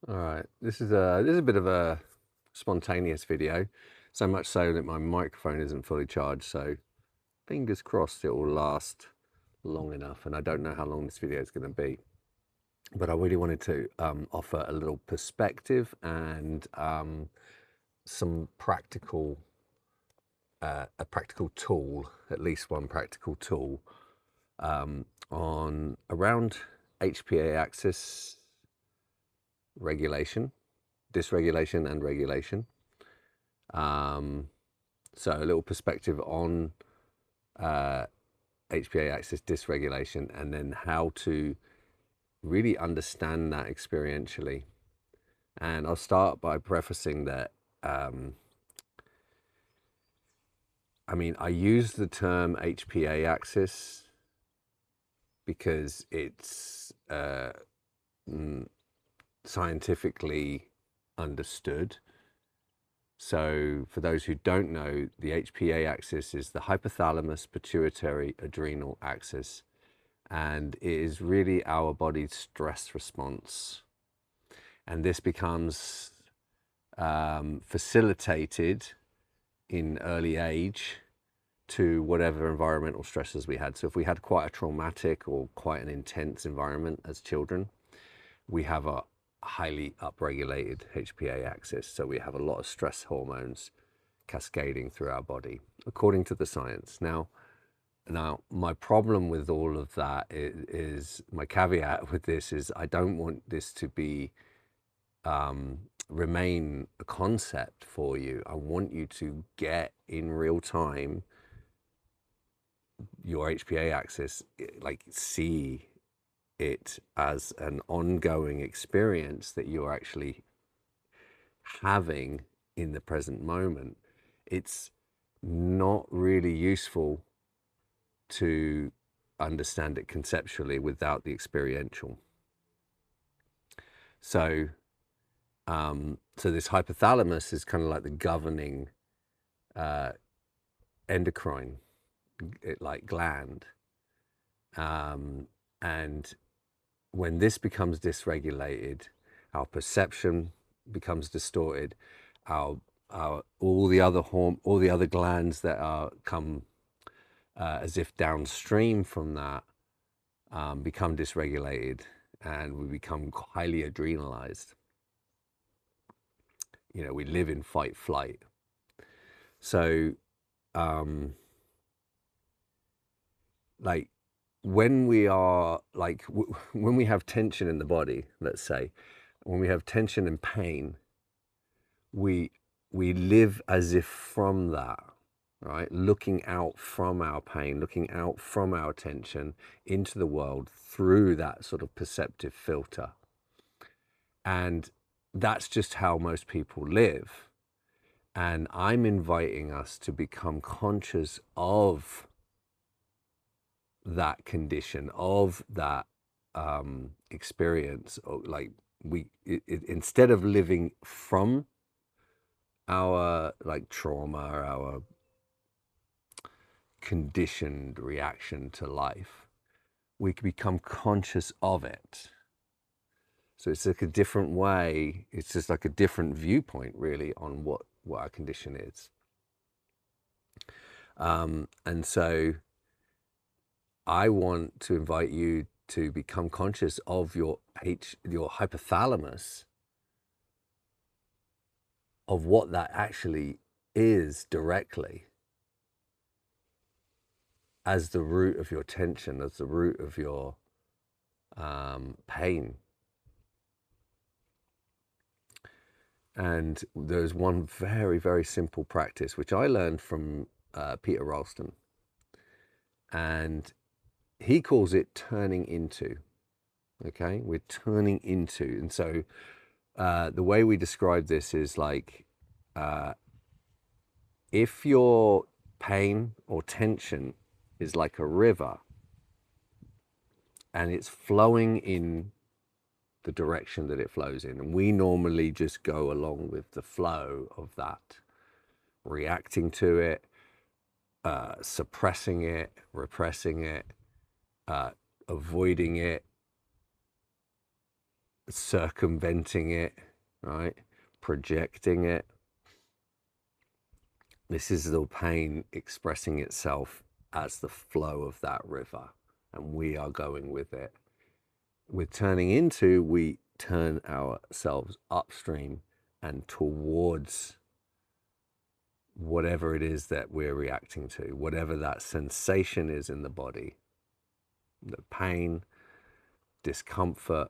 All right, this is a bit of a spontaneous video, so much so that my microphone isn't fully charged. So fingers crossed it will last long enough. And I don't know how long this video is going to be, but I really wanted to offer a little perspective and some practical, a practical tool, at least one practical tool on around HPA axis regulation, dysregulation and regulation. So a little perspective on HPA axis dysregulation, and then how to really understand that experientially. And I'll start by prefacing that I use the term HPA axis because it's scientifically understood. So for those who don't know, the HPA axis is the hypothalamus pituitary adrenal axis, and it is really our body's stress response. And this becomes facilitated in early age to whatever environmental stresses we had. So if we had quite a traumatic or quite an intense environment as children, we have a highly upregulated HPA axis. So we have a lot of stress hormones cascading through our body, according to the science. Now, my problem with all of that is my caveat with this is I don't want this to be remain a concept for you. I want you to get in real time your HPA axis, like see it as an ongoing experience that you're actually having in the present moment. It's not really useful to understand it conceptually without the experiential. So, so this hypothalamus is kind of like the governing endocrine, like gland, and when this becomes dysregulated, our perception becomes distorted. Our all the other glands that are come as if downstream from that become dysregulated, and we become highly adrenalized. You know, we live in fight flight. So, like when we are when we have tension in the body, let's say, when we have tension and pain, we live as if from that, right? Looking out from our pain, looking out from our tension into the world through that sort of perceptive filter. And that's just how most people live. And I'm inviting us to become conscious of that condition, of that experience. Like instead of living from our like trauma, our conditioned reaction to life, we can become conscious of it. So it's like a different way. It's just like a different viewpoint, really, on what our condition is. And so I want to invite you to become conscious of your hypothalamus, of what that actually is directly, as the root of your tension, as the root of your pain. And there's one very, very simple practice, which I learned from Peter Ralston. And he calls it turning into. Okay, we're turning into. And so the way we describe this is like if your pain or tension is like a river and it's flowing in the direction that it flows in, and we normally just go along with the flow of that, reacting to it, suppressing it, repressing it, avoiding it, circumventing it, right? Projecting it. This is the pain expressing itself as the flow of that river, and we are going with it. With turning into, we turn ourselves upstream and towards whatever it is that we're reacting to, whatever that sensation is in the body, the pain, discomfort,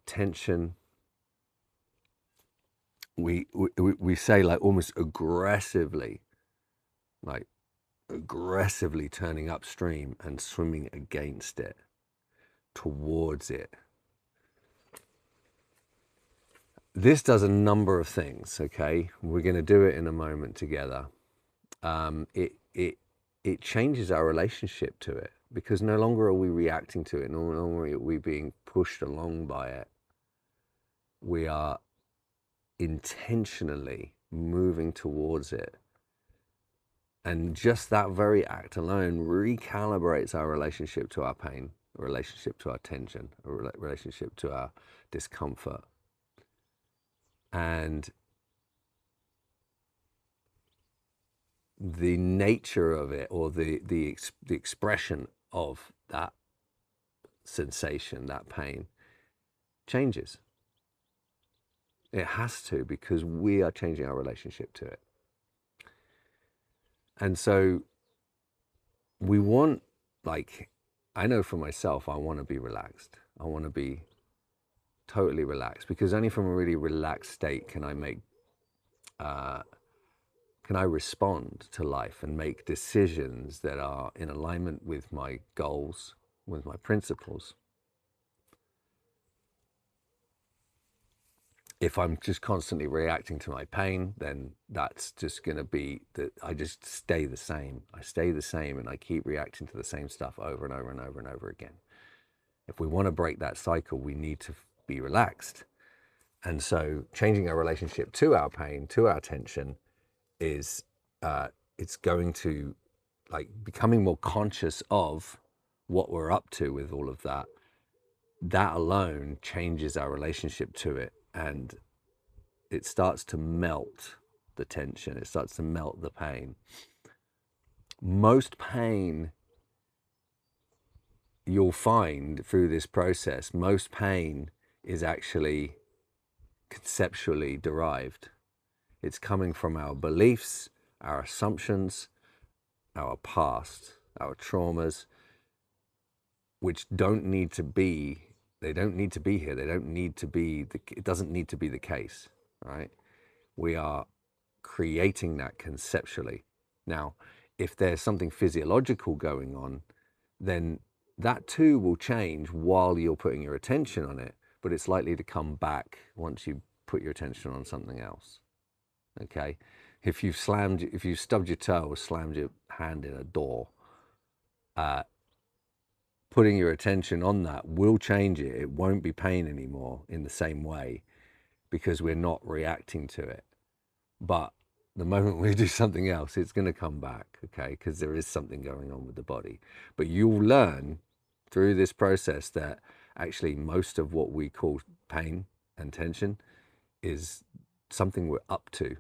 tension. We say, like, almost aggressively turning upstream and swimming against it, towards it. This does a number of things, okay? We're going to do it in a moment together. It changes our relationship to it, because no longer are we reacting to it, no longer are we being pushed along by it. We are intentionally moving towards it. And just that very act alone recalibrates our relationship to our pain, a relationship to our tension, a relationship to our discomfort. And the nature of it, or the expression of that sensation, that pain, changes. It has to, because we are changing our relationship to it. And so we want, like, I know for myself, I want to be relaxed. I want to be totally relaxed, because only from a really relaxed state can I respond to life and make decisions that are in alignment with my goals, with my principles. If I'm just constantly reacting to my pain, then that's just going to be that I just stay the same. I stay the same, and I keep reacting to the same stuff over and over and over and over again. If we want to break that cycle, we need to be relaxed. And so changing our relationship to our pain, to our tension, is it's going to, like, becoming more conscious of what we're up to with all of that. That alone changes our relationship to it, and it starts to melt the tension. It starts to melt the pain. Most pain, you'll find through this process, most pain is actually conceptually derived. It's coming from our beliefs, our assumptions, our past, our traumas, which don't need to be, they don't need to be here. They don't need to be, it doesn't need to be the case, right? We are creating that conceptually. Now, if there's something physiological going on, then that too will change while you're putting your attention on it, but it's likely to come back once you put your attention on something else. Okay? If you stubbed your toe or slammed your hand in a door, putting your attention on that will change it. It won't be pain anymore in the same way, because we're not reacting to it. But the moment we do something else, it's going to come back, okay? Because there is something going on with the body. But you'll learn through this process that actually most of what we call pain and tension is something we're up to.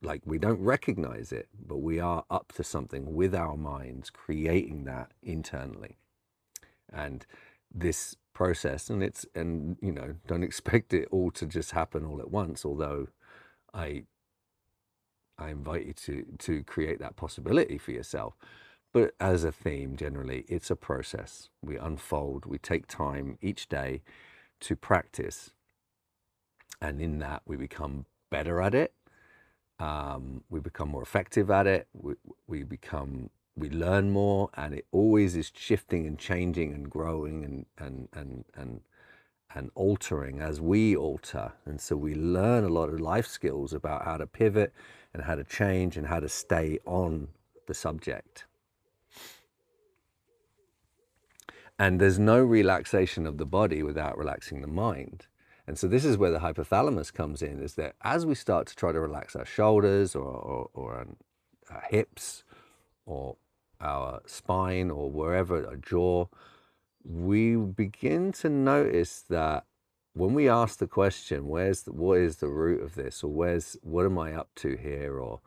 Like, we don't recognize it, but we are up to something with our minds, creating that internally. And this process, and you know, don't expect it all to just happen all at once, although I invite you to create that possibility for yourself. But as a theme, generally, it's a process. We unfold, we take time each day to practice. And in that, we become better at it. We become more effective at it. We learn more, and it always is shifting and changing and growing and altering as we alter. And so we learn a lot of life skills about how to pivot and how to change and how to stay on the subject. And there's no relaxation of the body without relaxing the mind. And so this is where the hypothalamus comes in, is that as we start to try to relax our shoulders or our hips or our spine or wherever, our jaw, we begin to notice that when we ask the question, what is the root of this, or what am I up to here, or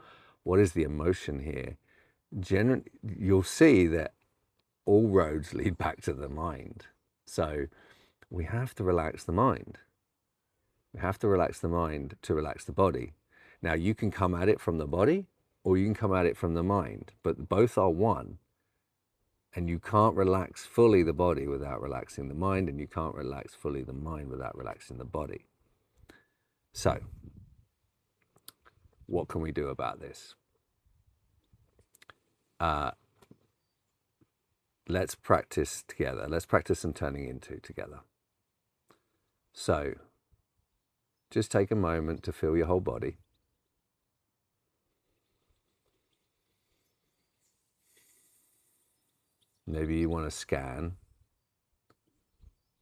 what is the emotion here, generally you'll see that all roads lead back to the mind. So we have to relax the mind. We have to relax the mind to relax the body. Now, you can come at it from the body or you can come at it from the mind, but both are one. And you can't relax fully the body without relaxing the mind, and you can't relax fully the mind without relaxing the body. So, what can we do about this? Let's practice together. Let's practice some turning into together. So, just take a moment to feel your whole body. Maybe you want to scan,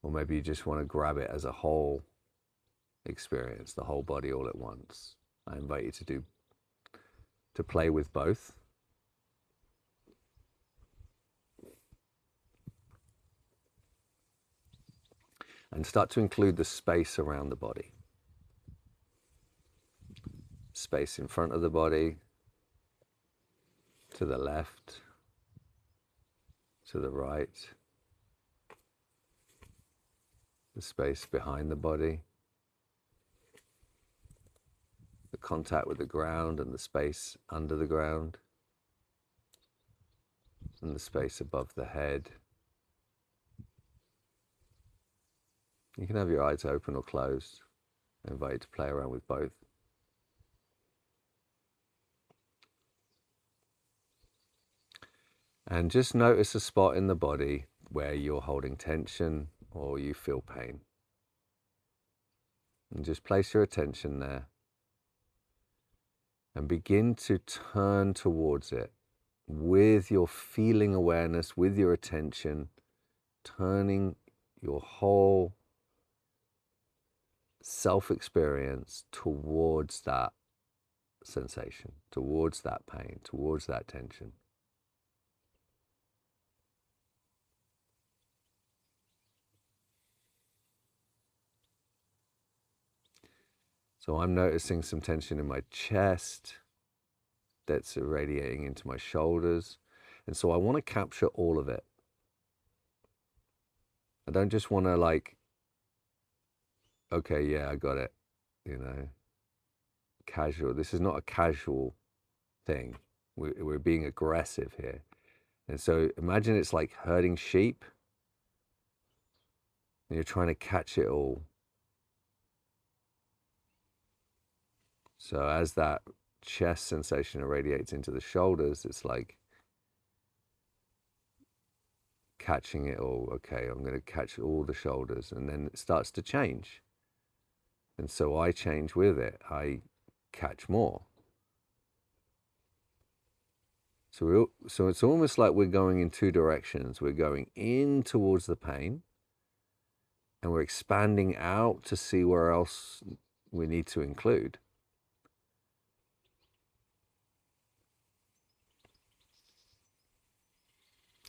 or maybe you just want to grab it as a whole experience, the whole body all at once. I invite you to play with both. And start to include the space around the body. Space in front of the body, to the left, to the right, the space behind the body, the contact with the ground and the space under the ground, and the space above the head. You can have your eyes open or closed. I invite you to play around with both. And just notice a spot in the body where you're holding tension or you feel pain. And just place your attention there. And begin to turn towards it with your feeling awareness, with your attention, turning your whole self-experience towards that sensation, towards that pain, towards that tension. So I'm noticing some tension in my chest that's irradiating into my shoulders. And so I want to capture all of it. I don't just want to like, okay, yeah, I got it, you know, casual. This is not a casual thing. We're being aggressive here. And so imagine it's like herding sheep and you're trying to catch it all. So as that chest sensation irradiates into the shoulders, it's like catching it all. Okay, I'm going to catch all the shoulders, and then it starts to change. And so I change with it. I catch more. So it's almost like we're going in two directions. We're going in towards the pain, and we're expanding out to see where else we need to include.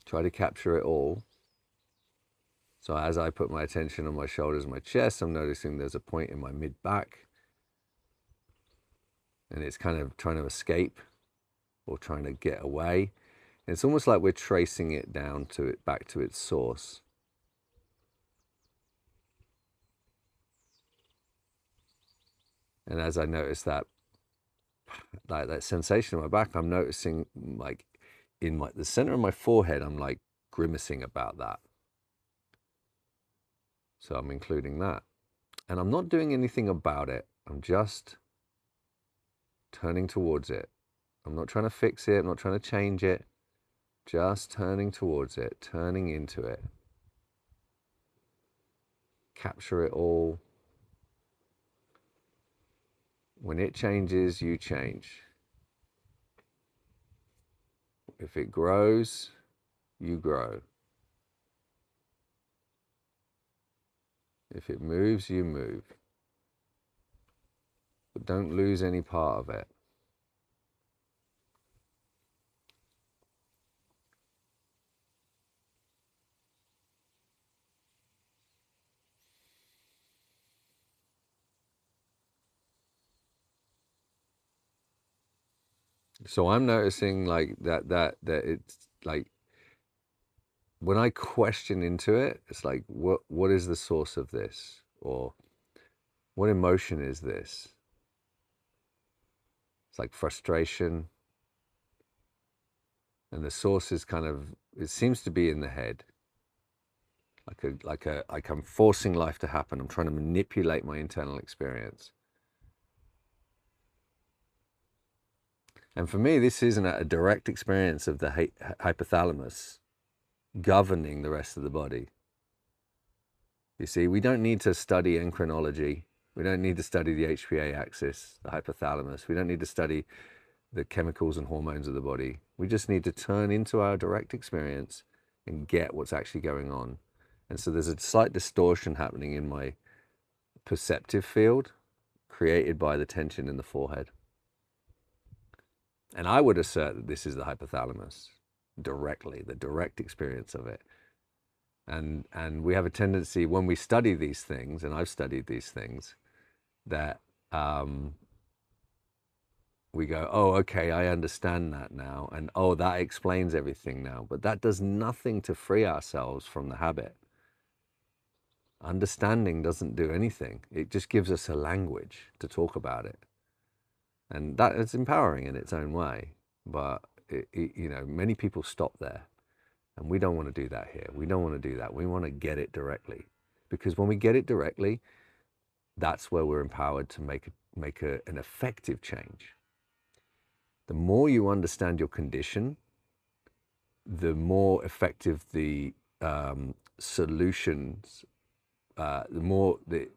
Try to capture it all. So as I put my attention on my shoulders and my chest, I'm noticing there's a point in my mid-back, and it's kind of trying to escape or trying to get away. And it's almost like we're tracing it down to it, back to its source. And as I notice that, like that sensation in my back, I'm noticing like in the center of my forehead, I'm like grimacing about that. So I'm including that. And I'm not doing anything about it. I'm just turning towards it. I'm not trying to fix it. I'm not trying to change it. Just turning towards it, turning into it. Capture it all. When it changes, you change. If it grows, you grow. If it moves, you move. But don't lose any part of it. So I'm noticing like that it's like when I question into it, it's like what is the source of this, or what emotion is this? It's like frustration, and the source is kind of, it seems to be in the head. Like I'm forcing life to happen. I'm trying to manipulate my internal experience. And for me, this isn't a direct experience of the hypothalamus governing the rest of the body. You see, we don't need to study endocrinology. We don't need to study the HPA axis, the hypothalamus. We don't need to study the chemicals and hormones of the body. We just need to turn into our direct experience and get what's actually going on. And so there's a slight distortion happening in my perceptive field created by the tension in the forehead. And I would assert that this is the hypothalamus directly, the direct experience of it. And we have a tendency when we study these things, and I've studied these things, that we go, oh, okay, I understand that now. And oh, that explains everything now. But that does nothing to free ourselves from the habit. Understanding doesn't do anything. It just gives us a language to talk about it. And that is empowering in its own way. But, you know, many people stop there. And we don't want to do that here. We don't want to do that. We want to get it directly. Because when we get it directly, that's where we're empowered to make an effective change. The more you understand your condition, the more effective the solutions, the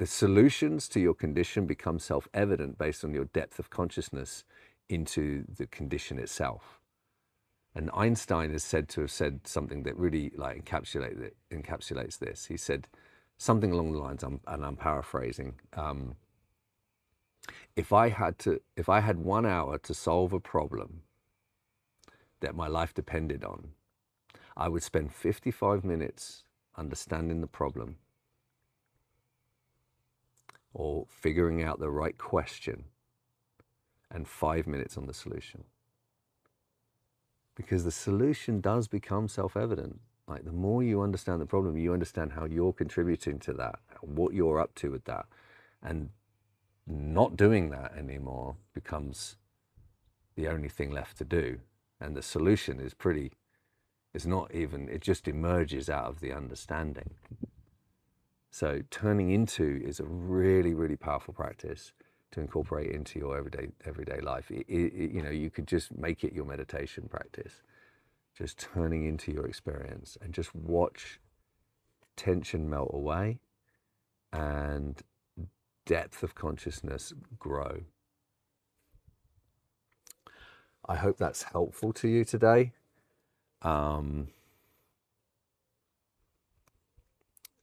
solutions to your condition become self-evident based on your depth of consciousness into the condition itself. And Einstein is said to have said something that really like encapsulates this. He said something along the lines, and I'm paraphrasing. If I had 1 hour to solve a problem that my life depended on, I would spend 55 minutes understanding the problem or figuring out the right question and 5 minutes on the solution. Because the solution does become self-evident. Like the more you understand the problem, you understand how you're contributing to that, what you're up to with that. And not doing that anymore becomes the only thing left to do. And the solution is it's not even, it just emerges out of the understanding. So turning into is a really, really powerful practice to incorporate into your everyday life. You know, you could just make it your meditation practice, just turning into your experience and just watch tension melt away and depth of consciousness grow. I hope that's helpful to you today.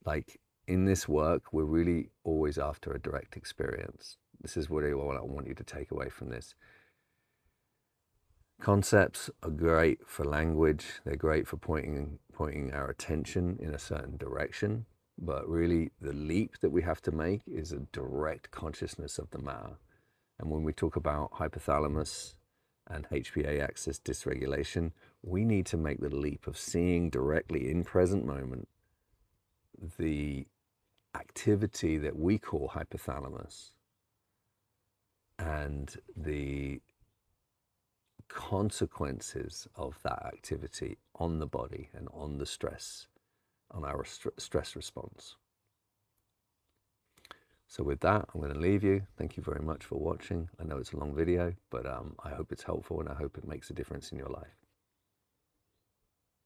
Like in this work, we're really always after a direct experience. This is what I want you to take away from this. Concepts are great for language. They're great for pointing our attention in a certain direction. But really, the leap that we have to make is a direct consciousness of the matter. And when we talk about hypothalamus and HPA Axis dysregulation, we need to make the leap of seeing directly in present moment the activity that we call hypothalamus and the consequences of that activity on the body and on the stress, on our stress response. So with that, I'm going to leave you. Thank you very much for watching. I know it's a long video, but I hope it's helpful and I hope it makes a difference in your life.